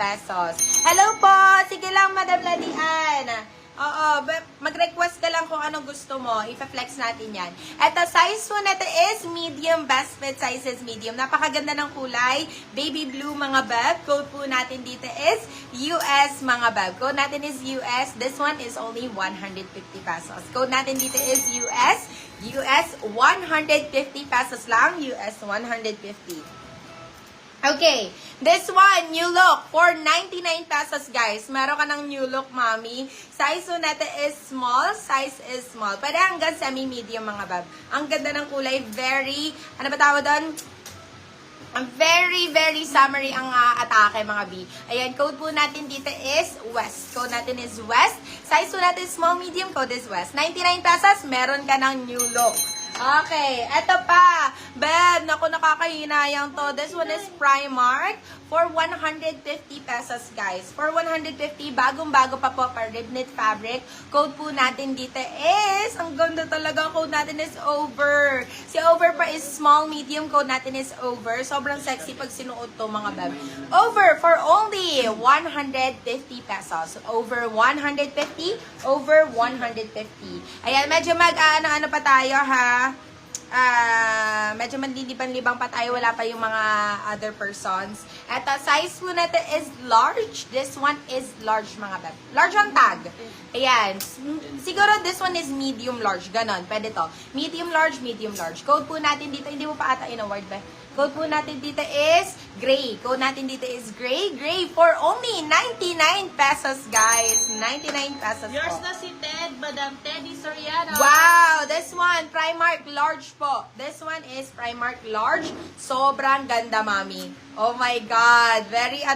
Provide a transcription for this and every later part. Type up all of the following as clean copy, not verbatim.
Pesos. Hello po! Sige lang, Madam Ladian. Oo, mag-request ka lang kung anong gusto mo. Ipa-flex natin yan. Eto, size po natin is medium. Best fit size is medium. Napakaganda ng kulay. Baby blue, mga beb. Code po natin dito is US, mga beb. Code natin is US. This one is only 150 pesos. Code natin dito is US. US 150 pesos lang. US 150. Okay, this one, new look, for 99 pesos, guys. Meron ka ng new look, mami. Size po natin is small, size is small. Pwede hanggang semi-medium, mga bab. Ang ganda ng kulay, very, ano ba tawag doon? Very, very summery ang atake, mga B. Ayan, code po natin dito is West. Code natin is West. Size po natin is small, medium, code is West. 99 pesos, meron ka ng new look. Okay, eto pa. Beb, naku, nakakahinayang to. This one is Primark for 150 pesos, guys. For 150, bagong-bago pa po, per rib knit fabric. Code po natin dito is, ang ganda talaga, code natin is Over. Si Over pa is small, medium, code natin is Over. Sobrang sexy pag sinuot to, mga beb. Over for only 150 pesos. Over 150, over 150. Ayan, medyo mag-ano-ano pa tayo, ha? Medyo mandiliban-libang pa tayo, wala pa yung mga other persons. At size po natin is large. This one is large, mga beb. Large ang tag. Ayan. Siguro this one is medium large. Ganon. Pwede to. Medium large, medium large. Code po natin dito, hindi mo pa ata in-award ba? Code po natin dito is gray. Code natin dito is gray. Gray for only 99 pesos, guys. 99 pesos Yours po. na si Ted, Madam Teddy Soriano. Wow! This one, Primark large po. This one is Primark large. Sobrang ganda, mami. Oh my God. Very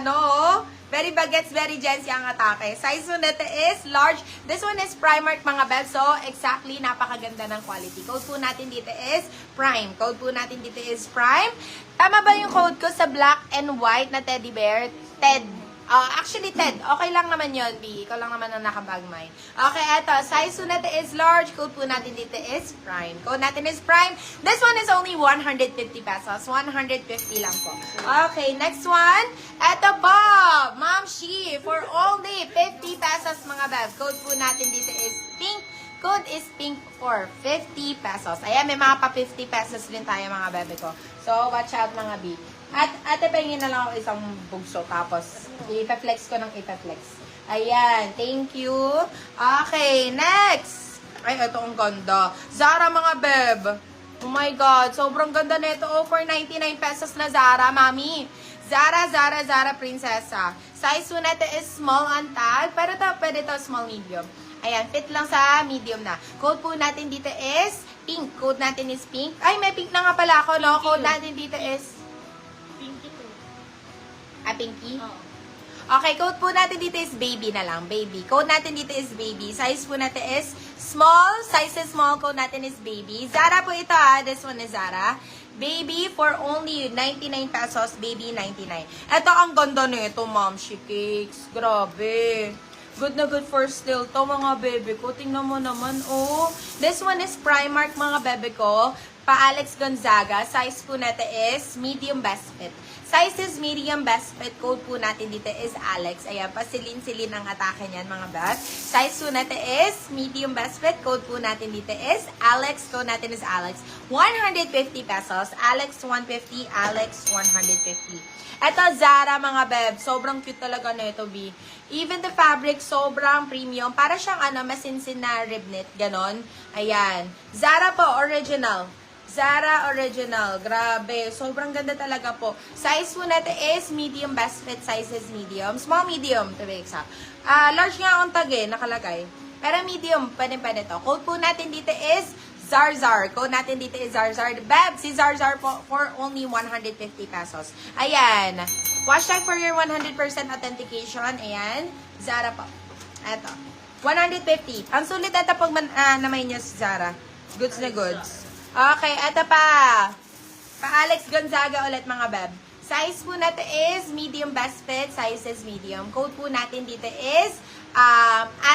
very bagets, very Jency ang atake. Size po nito is large. This one is Primark, mga beb. So, exactly, napakaganda ng quality. Code po natin dito is Prime. Code po natin dito is Prime. Tama ba yung code ko sa black and white na teddy bear? Ted. Actually, Ted, okay lang naman yun, B. Ikaw lang naman ang nakabagmay. Okay, eto. Size po natin is large. Code po natin dito is Prime. Code natin is Prime. This one is only 150 pesos. 150 lang po. Okay, next one. Eto po, Ma'am Shi, for only 50 pesos, mga bev. Code po natin dito is pink. Code is pink for 50 pesos. Ayan, may mga pa 50 pesos din tayo, mga bebe ko. So, watch out, mga B. At ate, pahingin na lang ako isang bugso. Tapos, ipa-flex ko ng ipa-flex. Ayan, thank you. Okay, next. Ay, ito ang ganda. Zara, mga beb. Oh my God, sobrang ganda nito. Oh, for 99 pesos na Zara, mami. Zara, prinsesa. Size po natin is small ang tag. Pero to, pwede to small, medium. Ayan, fit lang sa medium na. Code po natin dito is pink. Code natin is pink. Ay, may pink na nga pala ako, no? Code natin dito is Pinky to. pinky? Oo. Okay, code po natin dito is baby na lang. Baby. Code natin dito is baby. Size po natin is small. Size is small. Code natin is baby. Zara po ito, ha. This one is Zara. Baby for only 99 pesos. Baby, 99. Ito ang ganda nito, Ma'am Shi Cakes. Grabe. Good na good for still to, mga bebe ko. Tingnan mo naman, oh. This one is Primark, mga bebe ko. Pa Alex Gonzaga. Size po natin is medium best fit. Size is medium best fit. Code po natin dito is Alex. Ayan, pasilin-silin ang atake niyan, mga bag. Size po natin is medium best fit. Code po natin dito is Alex. Code natin is Alex. 150 pesos. Alex 150. Alex 150. Ito, Zara, mga beb. Sobrang cute talaga na ito, B. Even the fabric, sobrang premium. Para siyang, masinsin na rib knit. Ganon. Ayan. Zara po, original. Zara original. Grabe. Sobrang ganda talaga po. Size po natin is medium best fit. Size is medium. Small, medium, to be exact. Large nga ang tag, nakalagay. Pero medium, pwede to. Code po natin dito is Zarzar. Code natin dito is Zarzar. Beb, si Zarzar po for only 150 pesos. Ayan. Hashtag for your 100% authentication. Ayan. Zara po. Eto. 150. Ang sulit ito pag namay niya si Zara. Goods na goods. Okay, eto pa. Pa Alex Gonzaga ulit, mga beb. Size po natin is medium best fit. Size is medium. Code po natin dito is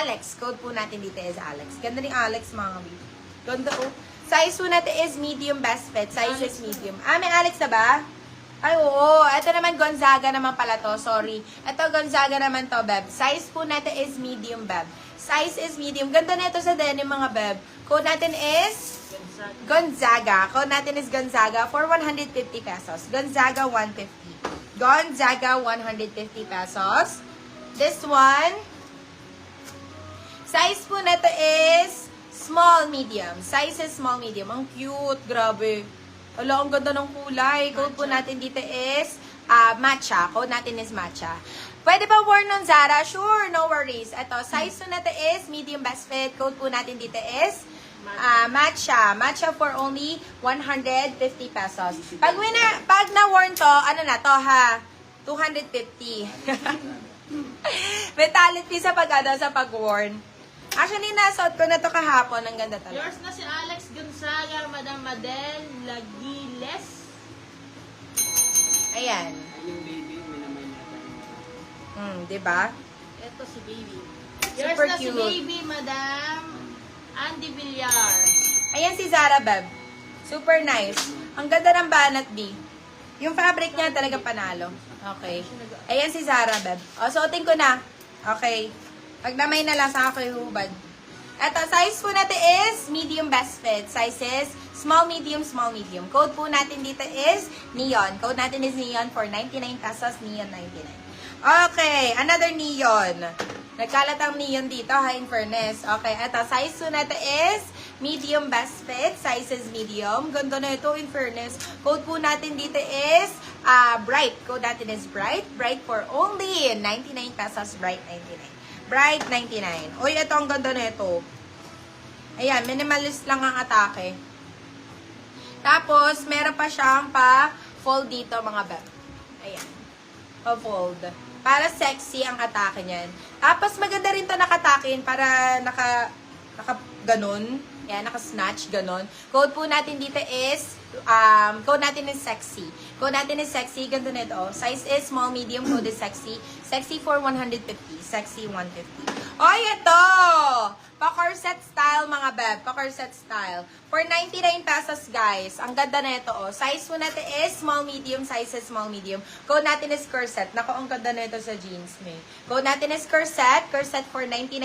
Alex. Code po natin dito is Alex. Ganda ni Alex, mga baby. Ganda oh. Size po natin is medium best fit. Size is medium. May Alex na ba? Ay, oo. Ito naman, Gonzaga naman pala to. Sorry. Ito, Gonzaga naman to, Beb. Size po natin is medium, Beb. Size is medium. Ganda na ito sa denim, mga Beb. Code natin is Gonzaga. Code natin is Gonzaga for 150 pesos. Gonzaga 150. Gonzaga 150 pesos. This one, size po natin is small, medium. Size is small, medium. Ang cute. Grabe. Wala, ang ganda ng kulay. Code po natin dito is matcha. Code natin is matcha. Pwede ba worn ng Zara? Sure, no worries. Ito, size po natin is medium best fit. Code po natin dito is matcha. Matcha for only 150 pesos. Pag na-worn to, ano na to ha? 250. May talent fee sa pag-worn. Actually, nasuot ko na to kahapon. Ang ganda talaga. Yours na si Alex Gonzaga, Madam Madel Lagiles. Ayan. Yung baby, minamay natin. Diba? Ito si Baby. Yours Super na si cute. Baby, Madam Andy Villar. Ayan si Zara, Beb. Super nice. Ang ganda ng banat, B. Yung fabric niya talaga panalo. Okay. Ayan si Zara, Beb. O, suotin ko na. Okay. Pagdamay na lang sa ako yung hubad. Eto, size po natin is medium best fit. Size is small, medium, small, medium. Code po natin dito is neon. Code natin is neon for 99 pesos. Neon 99. Okay, another neon. Nagkalat ang neon dito, ha, in fairness. Okay, eto, size po natin is medium best fit. Size is medium. Ganda na ito, in fairness. Code po natin dito is bright. Code natin is bright. Bright for only 99 pesos. Bright 99. Bright 99. Uy, ito ang ganda na ito. Ayan, minimalist lang ang atake. Tapos, meron pa siyang pa-fold dito, mga beb. Ayan. Pa-fold. Para sexy ang atake niyan. Tapos, maganda rin to nakatakin para naka ganun. Ayan, naka-snatch, ganun. Code po natin dito is, code natin is sexy. Code natin is sexy. Ganda na ito. Size is small, medium. Code is sexy. Sexy for 150. Sexy 150. Oy, ito! Pa-corset style, mga beb. Pa-corset style. For 99 pesos, guys. Ang ganda na ito, oh. Size po natin is small, medium. Size is small, medium. Code natin is corset. Naku, ang ganda na ito sa jeans, me. Code natin is corset. Corset for 99